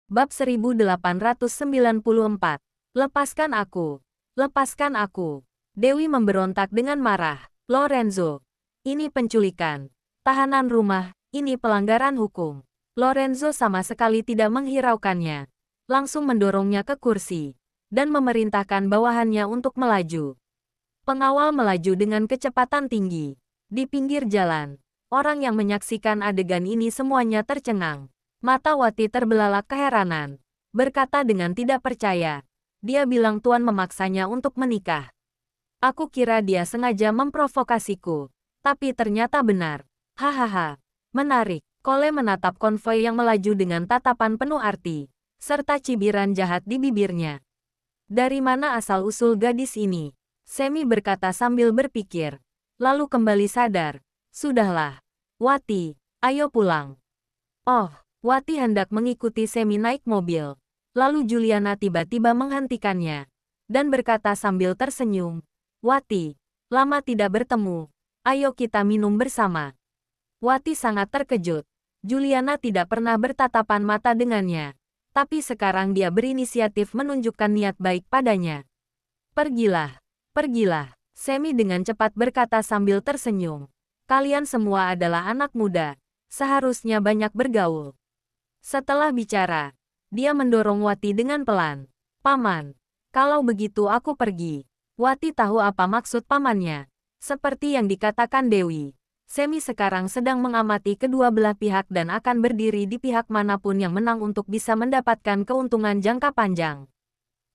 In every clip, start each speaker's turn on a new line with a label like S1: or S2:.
S1: Bab 1894. Lepaskan aku. Lepaskan aku. Dewi memberontak dengan marah. Lorenzo. Ini penculikan. Tahanan rumah, ini pelanggaran hukum. Lorenzo sama sekali tidak menghiraukannya. Langsung mendorongnya ke kursi. Dan memerintahkan bawahannya untuk melaju. Pengawal melaju dengan kecepatan tinggi. Di pinggir jalan. Orang yang menyaksikan adegan ini semuanya tercengang. Mata Wati terbelalak keheranan. Berkata dengan tidak percaya. Dia bilang Tuan memaksanya untuk menikah. Aku kira dia sengaja memprovokasiku. Tapi ternyata benar. Hahaha. Menarik. Kole menatap konvoi yang melaju dengan tatapan penuh arti. Serta cibiran jahat di bibirnya. Dari mana asal-usul gadis ini? Semi berkata sambil berpikir. Lalu kembali sadar. Sudahlah. Wati, ayo pulang. Oh. Wati hendak mengikuti Semi naik mobil. Lalu Juliana tiba-tiba menghentikannya. Dan berkata sambil tersenyum. Wati, lama tidak bertemu. Ayo kita minum bersama. Wati sangat terkejut. Juliana tidak pernah bertatapan mata dengannya. Tapi sekarang dia berinisiatif menunjukkan niat baik padanya. Pergilah. Pergilah. Semi dengan cepat berkata sambil tersenyum. Kalian semua adalah anak muda. Seharusnya banyak bergaul. Setelah bicara, dia mendorong Wati dengan pelan. Paman, kalau begitu aku pergi. Wati tahu apa maksud pamannya. Seperti yang dikatakan Dewi, Semi sekarang sedang mengamati kedua belah pihak dan akan berdiri di pihak manapun yang menang untuk bisa mendapatkan keuntungan jangka panjang.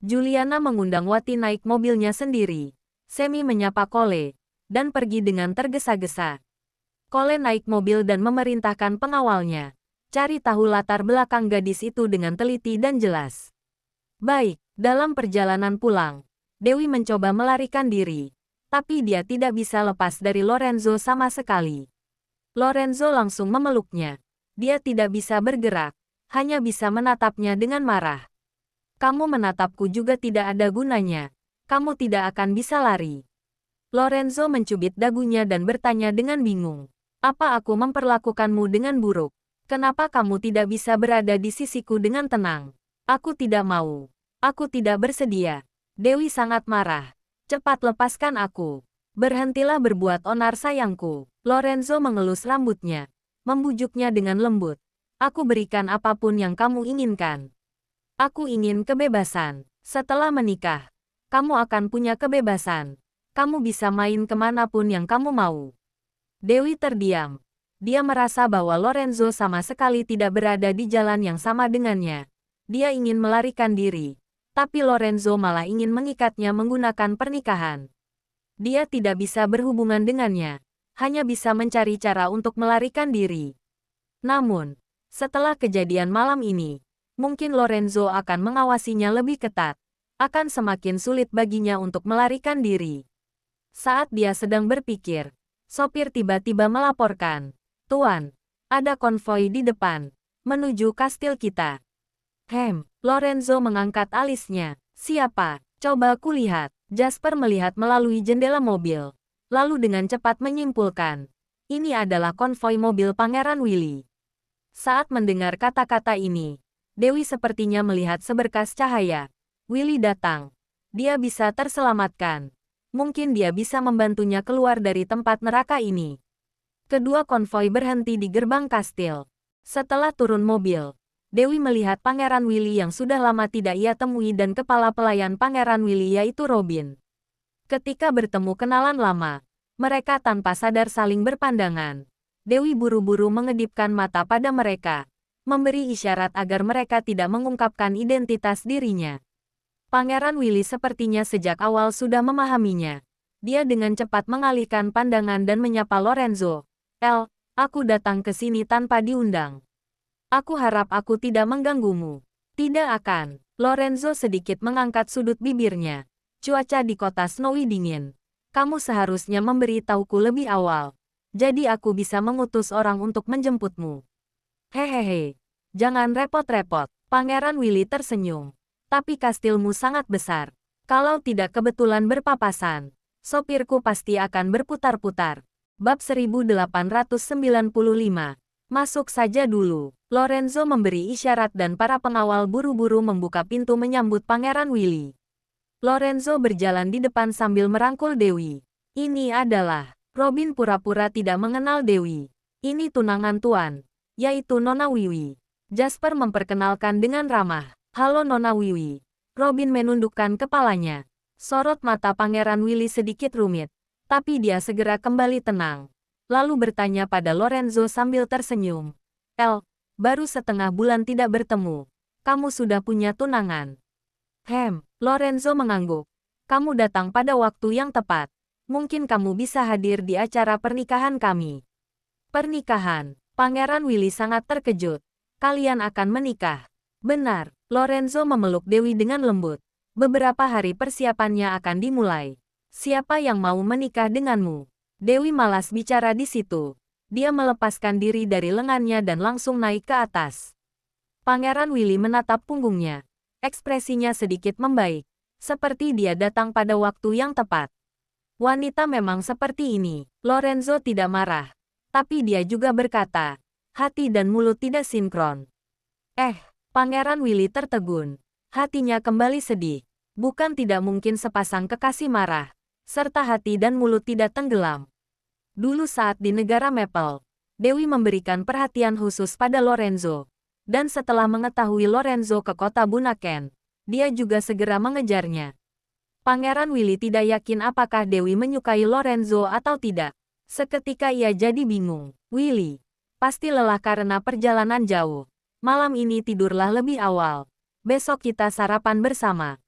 S1: Juliana mengundang Wati naik mobilnya sendiri. Semi menyapa Kole, dan pergi dengan tergesa-gesa. Kole naik mobil dan memerintahkan pengawalnya. Cari tahu latar belakang gadis itu dengan teliti dan jelas. Baik, dalam perjalanan pulang, Dewi mencoba melarikan diri. Tapi dia tidak bisa lepas dari Lorenzo sama sekali. Lorenzo langsung memeluknya. Dia tidak bisa bergerak, hanya bisa menatapnya dengan marah. Kamu menatapku juga tidak ada gunanya. Kamu tidak akan bisa lari. Lorenzo mencubit dagunya dan bertanya dengan bingung. Apa aku memperlakukanmu dengan buruk? Kenapa kamu tidak bisa berada di sisiku dengan tenang? Aku tidak mau. Aku tidak bersedia. Dewi sangat marah. Cepat lepaskan aku. Berhentilah berbuat onar sayangku. Lorenzo mengelus rambutnya. Membujuknya dengan lembut. Aku berikan apapun yang kamu inginkan. Aku ingin kebebasan. Setelah menikah, kamu akan punya kebebasan. Kamu bisa main kemanapun yang kamu mau. Dewi terdiam. Dia merasa bahwa Lorenzo sama sekali tidak berada di jalan yang sama dengannya. Dia ingin melarikan diri. Tapi Lorenzo malah ingin mengikatnya menggunakan pernikahan. Dia tidak bisa berhubungan dengannya. Hanya bisa mencari cara untuk melarikan diri. Namun, setelah kejadian malam ini, mungkin Lorenzo akan mengawasinya lebih ketat. Akan semakin sulit baginya untuk melarikan diri. Saat dia sedang berpikir, sopir tiba-tiba melaporkan. Tuan, ada konvoi di depan, menuju kastil kita. Lorenzo mengangkat alisnya. Siapa? Coba kulihat. Jasper melihat melalui jendela mobil. Lalu dengan cepat menyimpulkan. Ini adalah konvoi mobil Pangeran Willy. Saat mendengar kata-kata ini, Dewi sepertinya melihat seberkas cahaya. Willy datang. Dia bisa terselamatkan. Mungkin dia bisa membantunya keluar dari tempat neraka ini. Kedua konvoi berhenti di gerbang kastil. Setelah turun mobil, Dewi melihat Pangeran Willy yang sudah lama tidak ia temui dan kepala pelayan Pangeran Willy yaitu Robin. Ketika bertemu kenalan lama, mereka tanpa sadar saling berpandangan. Dewi buru-buru mengedipkan mata pada mereka, memberi isyarat agar mereka tidak mengungkapkan identitas dirinya. Pangeran Willy sepertinya sejak awal sudah memahaminya. Dia dengan cepat mengalihkan pandangan dan menyapa Lorenzo. Aku datang ke sini tanpa diundang. Aku harap aku tidak mengganggumu. Tidak akan. Lorenzo sedikit mengangkat sudut bibirnya. Cuaca di kota Snowy dingin. Kamu seharusnya memberi tahuku lebih awal. Jadi aku bisa mengutus orang untuk menjemputmu. Hehehe. Jangan repot-repot. Pangeran Willy tersenyum. Tapi kastilmu sangat besar. Kalau tidak kebetulan berpapasan, sopirku pasti akan berputar-putar. Bab 1895. Masuk saja dulu. Lorenzo memberi isyarat dan para pengawal buru-buru membuka pintu menyambut Pangeran Willy. Lorenzo berjalan di depan sambil merangkul Dewi. Ini adalah... Robin pura-pura tidak mengenal Dewi. Ini tunangan Tuan, yaitu Nona Wiwi. Jasper memperkenalkan dengan ramah. Halo Nona Wiwi. Robin menundukkan kepalanya. Sorot mata Pangeran Willy sedikit rumit, tapi dia segera kembali tenang. Lalu bertanya pada Lorenzo sambil tersenyum. Baru setengah bulan tidak bertemu. Kamu sudah punya tunangan. Lorenzo mengangguk. Kamu datang pada waktu yang tepat. Mungkin kamu bisa hadir di acara pernikahan kami. Pernikahan? Pangeran Willy sangat terkejut. Kalian akan menikah. Benar, Lorenzo memeluk Dewi dengan lembut. Beberapa hari persiapannya akan dimulai. Siapa yang mau menikah denganmu? Dewi malas bicara di situ. Dia melepaskan diri dari lengannya dan langsung naik ke atas. Pangeran Willy menatap punggungnya. Ekspresinya sedikit membaik. Seperti dia datang pada waktu yang tepat. Wanita memang seperti ini. Lorenzo tidak marah. Tapi dia juga berkata, hati dan mulut tidak sinkron. Pangeran Willy tertegun. Hatinya kembali sedih. Bukan tidak mungkin sepasang kekasih marah. Serta hati dan mulut tidak tenggelam. Dulu saat di negara Maple, Dewi memberikan perhatian khusus pada Lorenzo. Dan setelah mengetahui Lorenzo ke kota Bunaken, dia juga segera mengejarnya. Pangeran Willy tidak yakin apakah Dewi menyukai Lorenzo atau tidak. Seketika ia jadi bingung. Willy, pasti lelah karena perjalanan jauh. Malam ini tidurlah lebih awal. Besok kita sarapan bersama.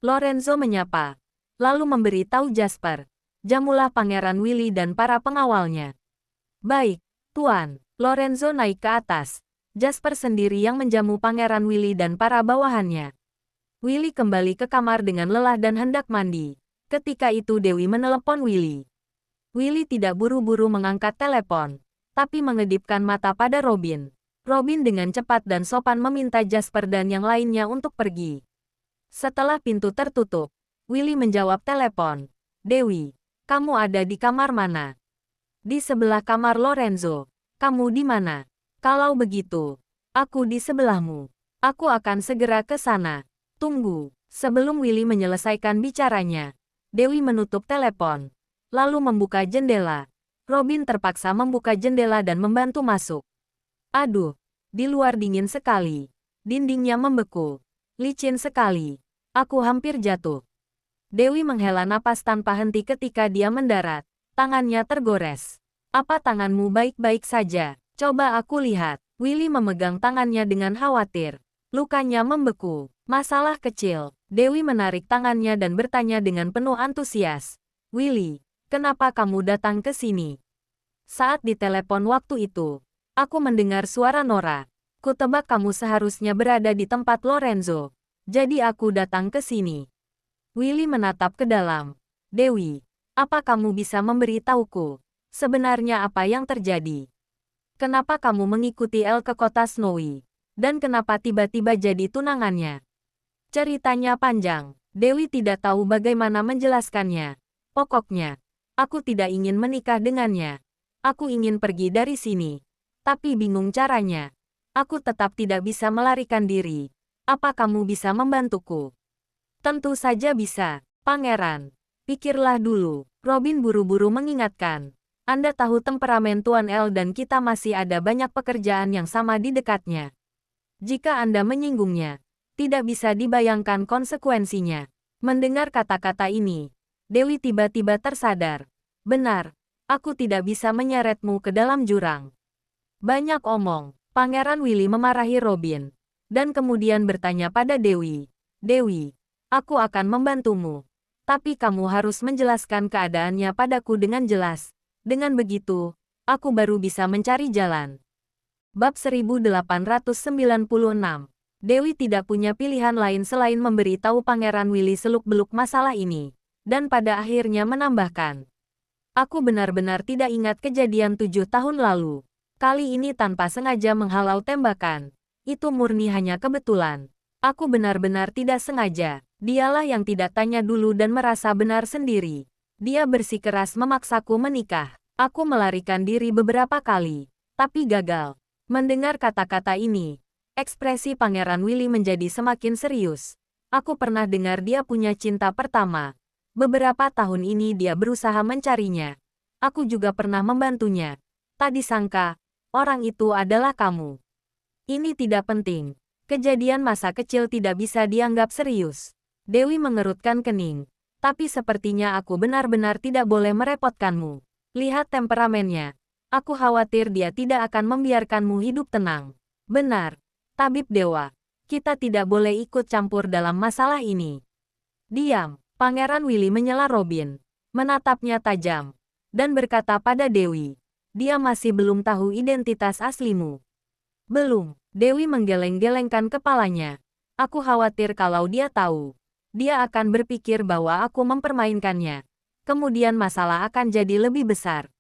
S1: Lorenzo menyapa. Lalu memberi tahu Jasper. Jamulah Pangeran Willy dan para pengawalnya. Baik, Tuan. Lorenzo naik ke atas. Jasper sendiri yang menjamu Pangeran Willy dan para bawahannya. Willy kembali ke kamar dengan lelah dan hendak mandi. Ketika itu Dewi menelepon Willy. Willy tidak buru-buru mengangkat telepon, tapi mengedipkan mata pada Robin. Robin dengan cepat dan sopan meminta Jasper dan yang lainnya untuk pergi. Setelah pintu tertutup, Willy menjawab telepon. Dewi, kamu ada di kamar mana? Di sebelah kamar Lorenzo. Kamu di mana? Kalau begitu, aku di sebelahmu. Aku akan segera ke sana. Tunggu. Sebelum Willy menyelesaikan bicaranya, Dewi menutup telepon, lalu membuka jendela. Robin terpaksa membuka jendela dan membantu masuk. Aduh, di luar dingin sekali. Dindingnya membeku. Licin sekali. Aku hampir jatuh. Dewi menghela napas tanpa henti ketika dia mendarat. Tangannya tergores. Apa tanganmu baik-baik saja? Coba aku lihat. Willy memegang tangannya dengan khawatir. Lukanya membeku. Masalah kecil. Dewi menarik tangannya dan bertanya dengan penuh antusias. Willy, kenapa kamu datang ke sini? Saat ditelepon waktu itu, aku mendengar suara Nora. Kutebak kamu seharusnya berada di tempat Lorenzo. Jadi aku datang ke sini. Willy menatap ke dalam. Dewi, apa kamu bisa memberi tahuku? Sebenarnya apa yang terjadi? Kenapa kamu mengikuti El ke kota Snowy? Dan kenapa tiba-tiba jadi tunangannya? Ceritanya panjang. Dewi tidak tahu bagaimana menjelaskannya. Pokoknya, aku tidak ingin menikah dengannya. Aku ingin pergi dari sini. Tapi bingung caranya. Aku tetap tidak bisa melarikan diri. Apa kamu bisa membantuku? Tentu saja bisa, Pangeran. Pikirlah dulu. Robin buru-buru mengingatkan. Anda tahu temperamen Tuan El dan kita masih ada banyak pekerjaan yang sama di dekatnya. Jika Anda menyinggungnya, tidak bisa dibayangkan konsekuensinya. Mendengar kata-kata ini, Dewi tiba-tiba tersadar. Benar, aku tidak bisa menyeretmu ke dalam jurang. Banyak omong. Pangeran Willy memarahi Robin. Dan kemudian bertanya pada Dewi. Dewi, aku akan membantumu. Tapi kamu harus menjelaskan keadaannya padaku dengan jelas. Dengan begitu, aku baru bisa mencari jalan. Bab 1896. Dewi tidak punya pilihan lain selain memberi tahu Pangeran Willy seluk-beluk masalah ini. Dan pada akhirnya menambahkan. Aku benar-benar tidak ingat kejadian 7 tahun lalu. Kali ini tanpa sengaja menghalau tembakan. Itu murni hanya kebetulan. Aku benar-benar tidak sengaja. Dialah yang tidak tanya dulu dan merasa benar sendiri. Dia bersikeras memaksaku menikah. Aku melarikan diri beberapa kali. Tapi gagal. Mendengar kata-kata ini, ekspresi Pangeran Willy menjadi semakin serius. Aku pernah dengar dia punya cinta pertama. Beberapa tahun ini dia berusaha mencarinya. Aku juga pernah membantunya. Tak disangka, orang itu adalah kamu. Ini tidak penting. Kejadian masa kecil tidak bisa dianggap serius. Dewi mengerutkan kening. Tapi sepertinya aku benar-benar tidak boleh merepotkanmu. Lihat temperamennya. Aku khawatir dia tidak akan membiarkanmu hidup tenang. Benar, tabib dewa. Kita tidak boleh ikut campur dalam masalah ini. Diam. Pangeran Willy menyela Robin. Menatapnya tajam. Dan berkata pada Dewi. Dia masih belum tahu identitas aslimu. Belum. Dewi menggeleng-gelengkan kepalanya. Aku khawatir kalau dia tahu. Dia akan berpikir bahwa aku mempermainkannya. Kemudian masalah akan jadi lebih besar.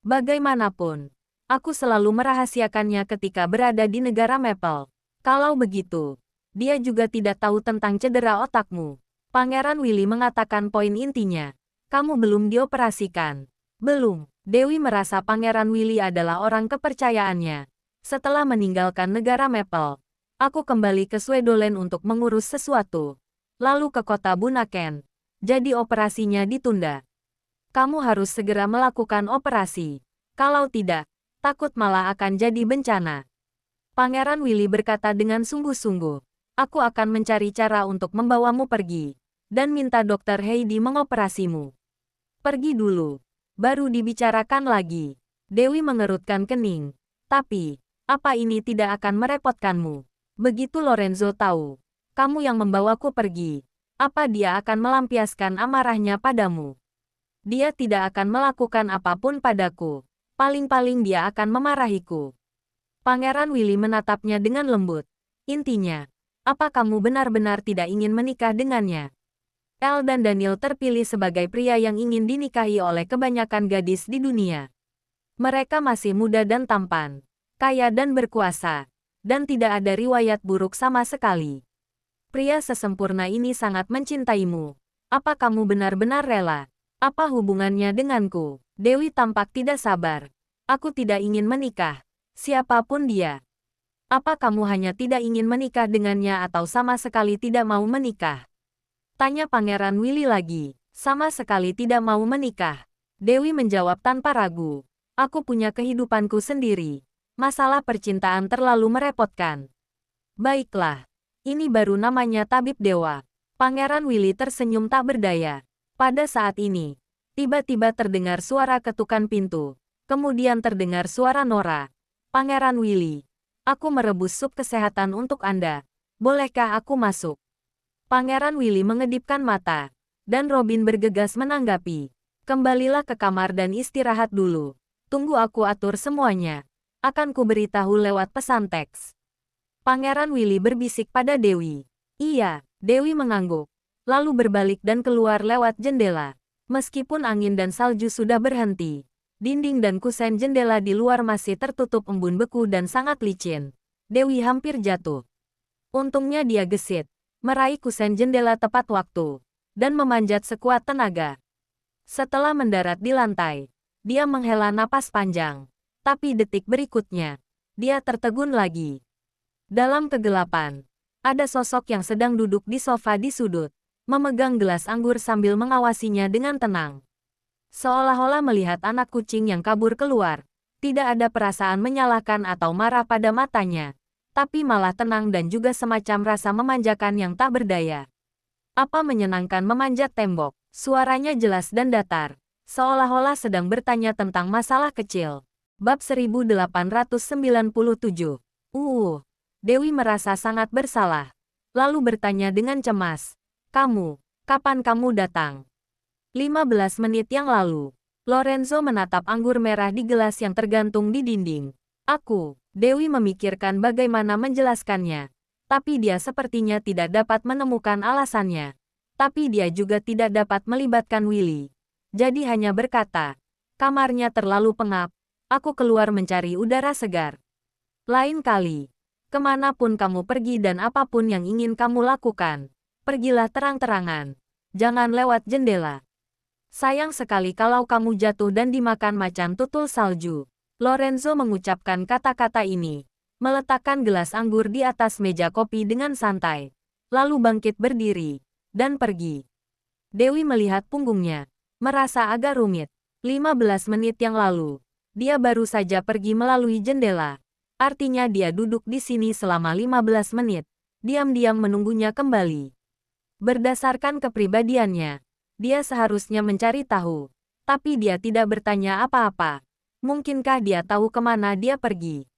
S1: Bagaimanapun, aku selalu merahasiakannya ketika berada di negara Maple. Kalau begitu, dia juga tidak tahu tentang cedera otakmu. Pangeran Willy mengatakan poin intinya. Kamu belum dioperasikan. Belum. Dewi merasa Pangeran Willy adalah orang kepercayaannya. Setelah meninggalkan negara Maple, aku kembali ke Swedoland untuk mengurus sesuatu. Lalu ke kota Bunaken. Jadi operasinya ditunda. Kamu harus segera melakukan operasi. Kalau tidak, takut malah akan jadi bencana. Pangeran Willy berkata dengan sungguh-sungguh. Aku akan mencari cara untuk membawamu pergi. Dan minta Dr. Heidi mengoperasimu. Pergi dulu. Baru dibicarakan lagi. Dewi mengerutkan kening. Tapi, apa ini tidak akan merepotkanmu? Begitu Lorenzo tahu, kamu yang membawaku pergi, apa dia akan melampiaskan amarahnya padamu? Dia tidak akan melakukan apapun padaku. Paling-paling dia akan memarahiku. Pangeran Willy menatapnya dengan lembut. Intinya, apa kamu benar-benar tidak ingin menikah dengannya? Elle dan Daniel terpilih sebagai pria yang ingin dinikahi oleh kebanyakan gadis di dunia. Mereka masih muda dan tampan, kaya dan berkuasa, dan tidak ada riwayat buruk sama sekali. Pria sesempurna ini sangat mencintaimu. Apa kamu benar-benar rela? Apa hubungannya denganku? Dewi tampak tidak sabar. Aku tidak ingin menikah. Siapapun dia. Apa kamu hanya tidak ingin menikah dengannya atau sama sekali tidak mau menikah? Tanya Pangeran Willy lagi. Sama sekali tidak mau menikah. Dewi menjawab tanpa ragu. Aku punya kehidupanku sendiri. Masalah percintaan terlalu merepotkan. Baiklah. Ini baru namanya tabib dewa. Pangeran Willy tersenyum tak berdaya. Pada saat ini, tiba-tiba terdengar suara ketukan pintu. Kemudian terdengar suara Nora. Pangeran Willy, aku merebus sup kesehatan untuk Anda. Bolehkah aku masuk? Pangeran Willy mengedipkan mata. Dan Robin bergegas menanggapi. Kembalilah ke kamar dan istirahat dulu. Tunggu aku atur semuanya. Akan kuberitahu lewat pesan teks. Pangeran Willy berbisik pada Dewi. Iya, Dewi mengangguk. Lalu berbalik dan keluar lewat jendela. Meskipun angin dan salju sudah berhenti, dinding dan kusen jendela di luar masih tertutup embun beku dan sangat licin. Dewi hampir jatuh. Untungnya dia gesit, meraih kusen jendela tepat waktu, dan memanjat sekuat tenaga. Setelah mendarat di lantai, dia menghela napas panjang. Tapi detik berikutnya, dia tertegun lagi. Dalam kegelapan, ada sosok yang sedang duduk di sofa di sudut, memegang gelas anggur sambil mengawasinya dengan tenang. Seolah-olah melihat anak kucing yang kabur keluar, tidak ada perasaan menyalahkan atau marah pada matanya, tapi malah tenang dan juga semacam rasa memanjakan yang tak berdaya. Apa menyenangkan memanjat tembok? Suaranya jelas dan datar, seolah-olah sedang bertanya tentang masalah kecil. Bab 1897. Dewi merasa sangat bersalah. Lalu bertanya dengan cemas. Kapan kamu datang? 15 menit yang lalu. Lorenzo menatap anggur merah di gelas yang tergantung di dinding. Dewi memikirkan bagaimana menjelaskannya. Tapi dia sepertinya tidak dapat menemukan alasannya. Tapi dia juga tidak dapat melibatkan Willy. Jadi hanya berkata, kamarnya terlalu pengap. Aku keluar mencari udara segar. Lain kali, kemanapun kamu pergi dan apapun yang ingin kamu lakukan, pergilah terang-terangan. Jangan lewat jendela. Sayang sekali kalau kamu jatuh dan dimakan macan tutul salju. Lorenzo mengucapkan kata-kata ini, meletakkan gelas anggur di atas meja kopi dengan santai, lalu bangkit berdiri, dan pergi. Dewi melihat punggungnya, merasa agak rumit. 15 menit yang lalu, dia baru saja pergi melalui jendela. Artinya dia duduk di sini selama 15 menit, diam-diam menunggunya kembali. Berdasarkan kepribadiannya, dia seharusnya mencari tahu, tapi dia tidak bertanya apa-apa. Mungkinkah dia tahu kemana dia pergi?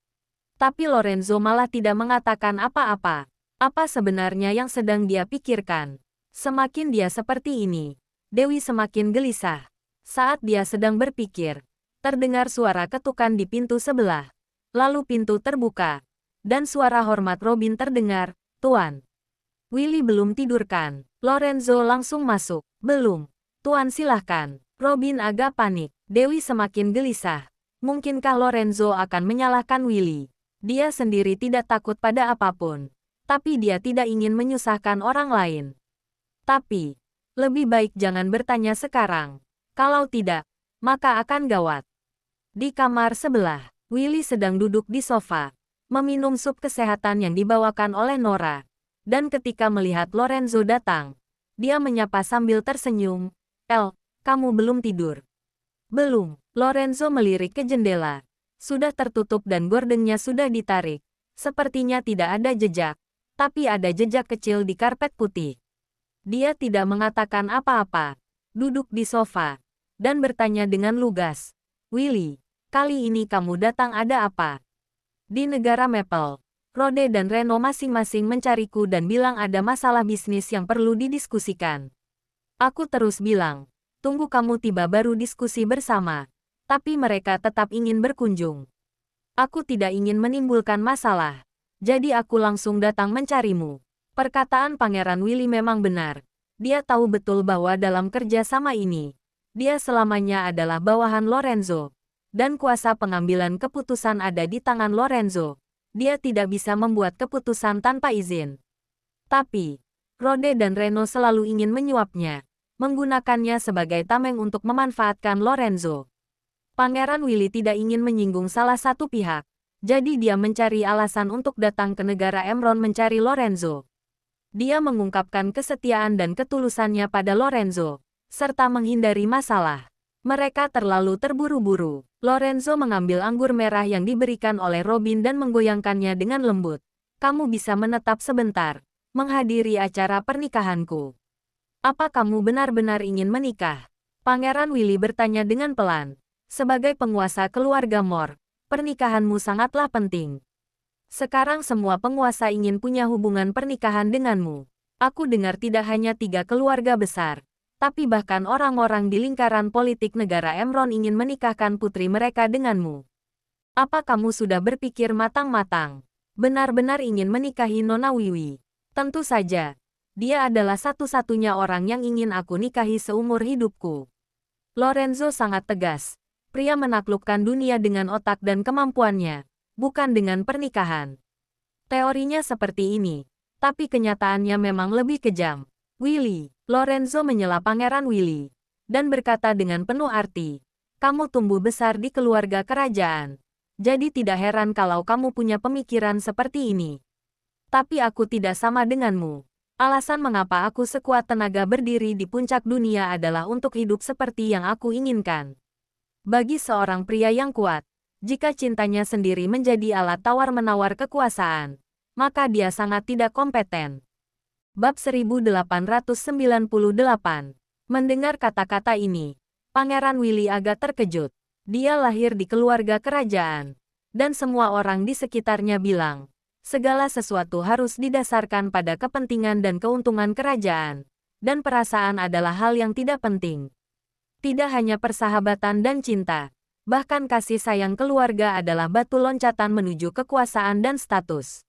S1: Tapi Lorenzo malah tidak mengatakan apa-apa. Apa sebenarnya yang sedang dia pikirkan? Semakin dia seperti ini, Dewi semakin gelisah. Saat dia sedang berpikir, terdengar suara ketukan di pintu sebelah. Lalu pintu terbuka, dan suara hormat Robin terdengar, "Tuan." Willy belum tidur kan? Lorenzo langsung masuk. "Belum. Tuan silahkan." Robin agak panik. Dewi semakin gelisah. Mungkinkah Lorenzo akan menyalahkan Willy? Dia sendiri tidak takut pada apapun. Tapi dia tidak ingin menyusahkan orang lain. Tapi, lebih baik jangan bertanya sekarang. Kalau tidak, maka akan gawat. Di kamar sebelah, Willy sedang duduk di sofa, meminum sup kesehatan yang dibawakan oleh Nora. Dan ketika melihat Lorenzo datang, dia menyapa sambil tersenyum. "El, kamu belum tidur?" "Belum." Lorenzo melirik ke jendela. Sudah tertutup dan gordennya sudah ditarik. Sepertinya tidak ada jejak, tapi ada jejak kecil di karpet putih. Dia tidak mengatakan apa-apa, duduk di sofa, dan bertanya dengan lugas. "Willy, kali ini kamu datang ada apa?" "Di negara Maple, Rode dan Reno masing-masing mencariku dan bilang ada masalah bisnis yang perlu didiskusikan. Aku terus bilang, tunggu kamu tiba baru diskusi bersama. Tapi mereka tetap ingin berkunjung. Aku tidak ingin menimbulkan masalah. Jadi aku langsung datang mencarimu." Perkataan Pangeran Willy memang benar. Dia tahu betul bahwa dalam kerja sama ini, dia selamanya adalah bawahan Lorenzo. Dan kuasa pengambilan keputusan ada di tangan Lorenzo. Dia tidak bisa membuat keputusan tanpa izin. Tapi, Rode dan Reno selalu ingin menyuapnya, menggunakannya sebagai tameng untuk memanfaatkan Lorenzo. Pangeran Willy tidak ingin menyinggung salah satu pihak, jadi dia mencari alasan untuk datang ke negara Emron mencari Lorenzo. Dia mengungkapkan kesetiaan dan ketulusannya pada Lorenzo, serta menghindari masalah. Mereka terlalu terburu-buru. Lorenzo mengambil anggur merah yang diberikan oleh Robin dan menggoyangkannya dengan lembut. "Kamu bisa menetap sebentar, menghadiri acara pernikahanku." "Apa kamu benar-benar ingin menikah?" Pangeran Willy bertanya dengan pelan. "Sebagai penguasa keluarga Mor, pernikahanmu sangatlah penting. Sekarang semua penguasa ingin punya hubungan pernikahan denganmu. Aku dengar tidak hanya 3 keluarga besar, tapi bahkan orang-orang di lingkaran politik negara Emron ingin menikahkan putri mereka denganmu. Apa kamu sudah berpikir matang-matang? Benar-benar ingin menikahi Nona Wiwi?" "Tentu saja. Dia adalah satu-satunya orang yang ingin aku nikahi seumur hidupku." Lorenzo sangat tegas. Pria menaklukkan dunia dengan otak dan kemampuannya, bukan dengan pernikahan. Teorinya seperti ini, tapi kenyataannya memang lebih kejam. "Willy," Lorenzo menyela Pangeran Willy, dan berkata dengan penuh arti, "kamu tumbuh besar di keluarga kerajaan. Jadi tidak heran kalau kamu punya pemikiran seperti ini. Tapi aku tidak sama denganmu. Alasan mengapa aku sekuat tenaga berdiri di puncak dunia adalah untuk hidup seperti yang aku inginkan." Bagi seorang pria yang kuat, jika cintanya sendiri menjadi alat tawar-menawar kekuasaan, maka dia sangat tidak kompeten. Bab 1898. Mendengar kata-kata ini, Pangeran Willy agak terkejut. Dia lahir di keluarga kerajaan, dan semua orang di sekitarnya bilang, segala sesuatu harus didasarkan pada kepentingan dan keuntungan kerajaan, dan perasaan adalah hal yang tidak penting. Tidak hanya persahabatan dan cinta, bahkan kasih sayang keluarga adalah batu loncatan menuju kekuasaan dan status.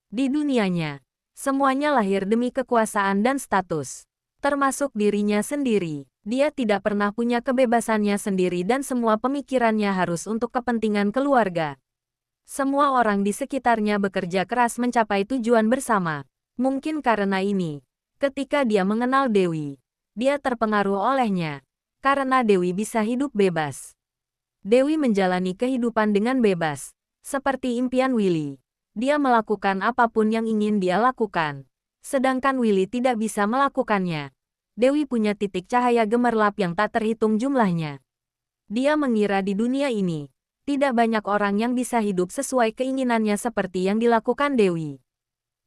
S1: Di dunianya, semuanya lahir demi kekuasaan dan status, termasuk dirinya sendiri. Dia tidak pernah punya kebebasannya sendiri dan semua pemikirannya harus untuk kepentingan keluarga. Semua orang di sekitarnya bekerja keras mencapai tujuan bersama. Mungkin karena ini, ketika dia mengenal Dewi, dia terpengaruh olehnya. Karena Dewi bisa hidup bebas. Dewi menjalani kehidupan dengan bebas. Seperti impian Willy. Dia melakukan apapun yang ingin dia lakukan. Sedangkan Willy tidak bisa melakukannya. Dewi punya titik cahaya gemerlap yang tak terhitung jumlahnya. Dia mengira di dunia ini, tidak banyak orang yang bisa hidup sesuai keinginannya seperti yang dilakukan Dewi.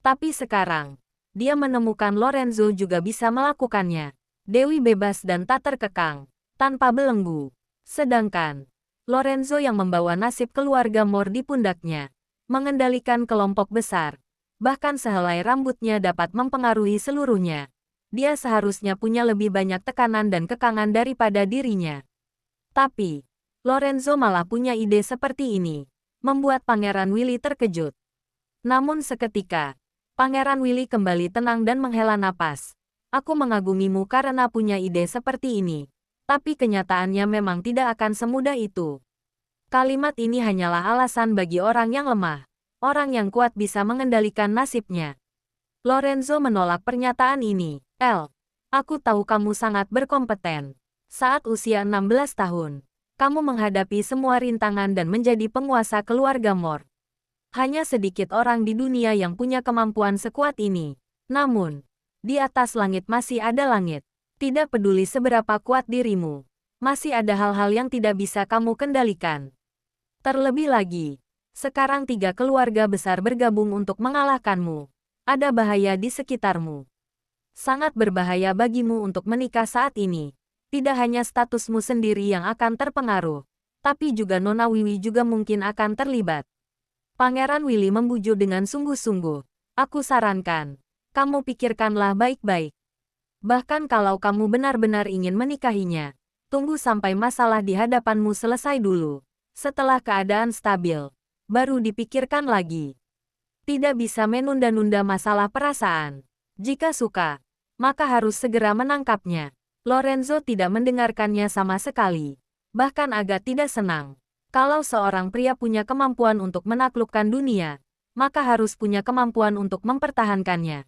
S1: Tapi sekarang, dia menemukan Lorenzo juga bisa melakukannya. Dewi bebas dan tak terkekang, tanpa belenggu. Sedangkan, Lorenzo yang membawa nasib keluarga Moore di pundaknya, mengendalikan kelompok besar. Bahkan sehelai rambutnya dapat mempengaruhi seluruhnya. Dia seharusnya punya lebih banyak tekanan dan kekangan daripada dirinya. Tapi, Lorenzo malah punya ide seperti ini, membuat Pangeran Willy terkejut. Namun seketika, Pangeran Willy kembali tenang dan menghela napas. Aku mengagumimu karena punya ide seperti ini. Tapi kenyataannya memang tidak akan semudah itu. Kalimat ini hanyalah alasan bagi orang yang lemah. Orang yang kuat bisa mengendalikan nasibnya. Lorenzo menolak pernyataan ini. Aku tahu kamu sangat berkompeten. Saat usia 16 tahun, kamu menghadapi semua rintangan dan menjadi penguasa keluarga Moore. Hanya sedikit orang di dunia yang punya kemampuan sekuat ini. Namun, di atas langit masih ada langit. Tidak peduli seberapa kuat dirimu, masih ada hal-hal yang tidak bisa kamu kendalikan. Terlebih lagi, sekarang 3 keluarga besar bergabung untuk mengalahkanmu. Ada bahaya di sekitarmu. Sangat berbahaya bagimu untuk menikah saat ini. Tidak hanya statusmu sendiri yang akan terpengaruh, tapi juga Nona Wiwi juga mungkin akan terlibat. Pangeran Willy membujuk dengan sungguh-sungguh. Aku sarankan, kamu pikirkanlah baik-baik. Bahkan kalau kamu benar-benar ingin menikahinya, tunggu sampai masalah di hadapanmu selesai dulu. Setelah keadaan stabil, baru dipikirkan lagi. Tidak bisa menunda-nunda masalah perasaan. Jika suka, maka harus segera menangkapnya. Lorenzo tidak mendengarkannya sama sekali. Bahkan agak tidak senang. Kalau seorang pria punya kemampuan untuk menaklukkan dunia, maka harus punya kemampuan untuk mempertahankannya.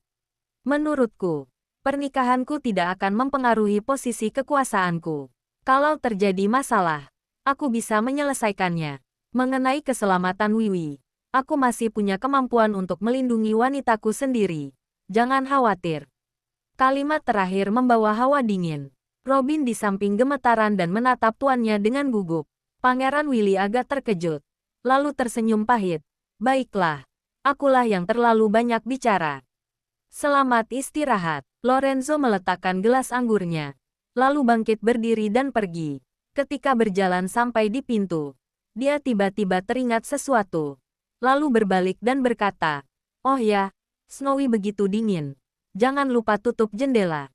S1: Menurutku, pernikahanku tidak akan mempengaruhi posisi kekuasaanku. Kalau terjadi masalah, aku bisa menyelesaikannya. Mengenai keselamatan Wiwi, aku masih punya kemampuan untuk melindungi wanitaku sendiri. Jangan khawatir. Kalimat terakhir membawa hawa dingin. Robin di samping gemetaran dan menatap tuannya dengan gugup. Pangeran Willy agak terkejut, lalu tersenyum pahit. Baiklah, akulah yang terlalu banyak bicara. Selamat istirahat. Lorenzo meletakkan gelas anggurnya, lalu bangkit berdiri dan pergi. Ketika berjalan sampai di pintu, dia tiba-tiba teringat sesuatu. Lalu berbalik dan berkata, "Oh ya, Snowy begitu dingin. Jangan lupa tutup jendela."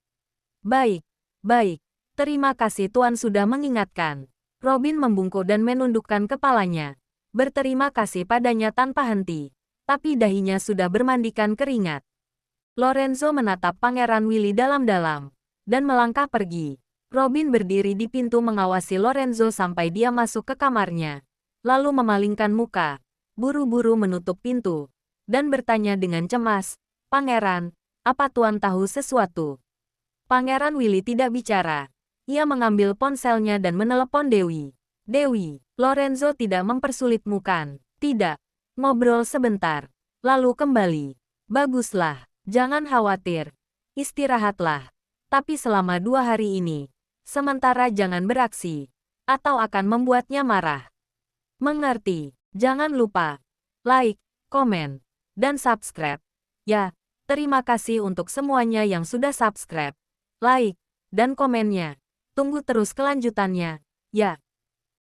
S1: Baik, baik. Terima kasih Tuan sudah mengingatkan. Robin membungkuk dan menundukkan kepalanya. Berterima kasih padanya tanpa henti. Tapi dahinya sudah bermandikan keringat. Lorenzo menatap Pangeran Willy dalam-dalam, dan melangkah pergi. Robin berdiri di pintu mengawasi Lorenzo sampai dia masuk ke kamarnya. Lalu memalingkan muka, buru-buru menutup pintu, dan bertanya dengan cemas, "Pangeran, apa Tuan tahu sesuatu?" Pangeran Willy tidak bicara. Ia mengambil ponselnya dan menelepon Dewi. "Dewi." Lorenzo tidak mempersulit mukan. "Tidak." Ngobrol sebentar, lalu kembali. "Baguslah, jangan khawatir. Istirahatlah. Tapi selama 2 hari ini, sementara jangan beraksi, atau akan membuatnya marah." "Mengerti." Jangan lupa like, komen, dan subscribe. Ya, terima kasih untuk semuanya yang sudah subscribe, like, dan komennya. Tunggu terus kelanjutannya. Ya.